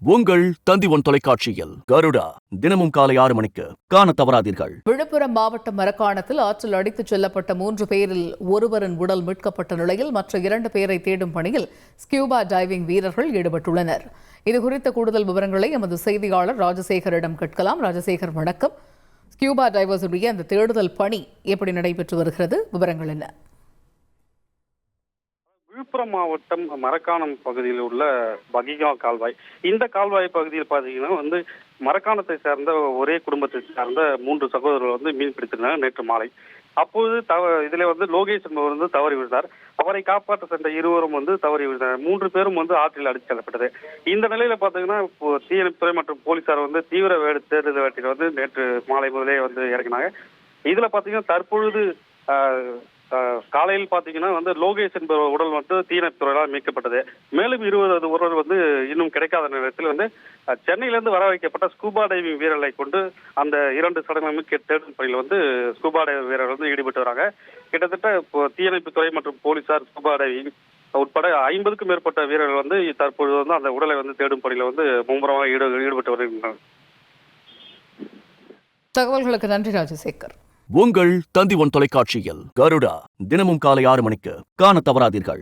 உங்கள் தந்தி1 தொலைக்காட்சியில் கருடா தினமும் காலை 6 மணிக்கு காண தவறாதீர்கள். விழுப்புரம் மாவட்டம் மரக்காணத்தில் ஆற்றில் அடித்துச் செல்லப்பட்ட 3 பேரில் ஒருவரின் உடல் மீட்கப்பட்ட நிலையில் மற்ற 2 பேரை தேடும் பணியில் ஸ்கியூபா டைவிங் வீரர்கள் ஈடுபட்டுள்ளனர். இதுகுறித்த கூடுதல் விவரங்களை எமது செய்தியாளர் ராஜசேகரிடம் கேட்கலாம். ராஜசேகர், வணக்கம். ஸ்கியூபா டைவர்ஸுடைய அந்த தேடுதல் பணி எப்படி நடைபெற்று வருகிறது? விவரங்கள் என்ன? விழுப்புரம் மாவட்டம் மரக்காணம் பகுதியில் உள்ள பகிகா கால்வாய். இந்த கால்வாய் பகுதியில் பார்த்தீங்கன்னா மரக்காணத்தை சேர்ந்த ஒரே குடும்பத்தை சேர்ந்த 3 சகோதரர்கள் மீன் பிடித்திருந்தாங்க நேற்று மாலை. அப்போது இதில் லோகேஷ் என்பவர் தவறி விழுந்தார். அவரை காப்பாற்ற சென்ற இருவரும் தவறி விழுந்தார். 3 பேரும் ஆற்றில் அடித்து செல்லப்பட்டது. இந்த நிலையில பார்த்தீங்கன்னா தீயணைப்புத்துறை மற்றும் போலீசார் தீவிர தேடுதல் வேட்டையில் நேற்று மாலை முதலே இறங்கினாங்க. இதுல பார்த்தீங்கன்னா தற்பொழுது காலையில் பார்த்தீங்கன்னா லோகேஷ் என்பவர் உடல் தீயணைப்புத்துறையால் மீட்கப்பட்டது. மேலும் 20 ஒருவர் இன்னும் கிடைக்காத நேரத்தில் சென்னையிலிருந்து வர வைக்கப்பட்ட ஸ்கூபா டைவிங் வீரர்களை கொண்டு அந்த 2 சடலங்களும் தேடும் பணியில் ஸ்கூபா டைவிங் வீரர்கள் ஈடுபட்டு வராங்க. கிட்டத்தட்ட தீயணைப்புத்துறை மற்றும் போலீசார் ஸ்கூபா டைவிங் உட்பட 50க்கும் மேற்பட்ட வீரர்கள் தற்பொழுது அந்த உடலை தேடும் பணியில் மும்முரமாக ஈடுபட்டு வருகின்றனர். தகவல்களுக்கு நன்றி ராஜசேகர். உங்கள் தந்தி1 தொலைக்காட்சியில் கருடா தினமும் காலை 6 மணிக்கு காண தவறாதீர்கள்.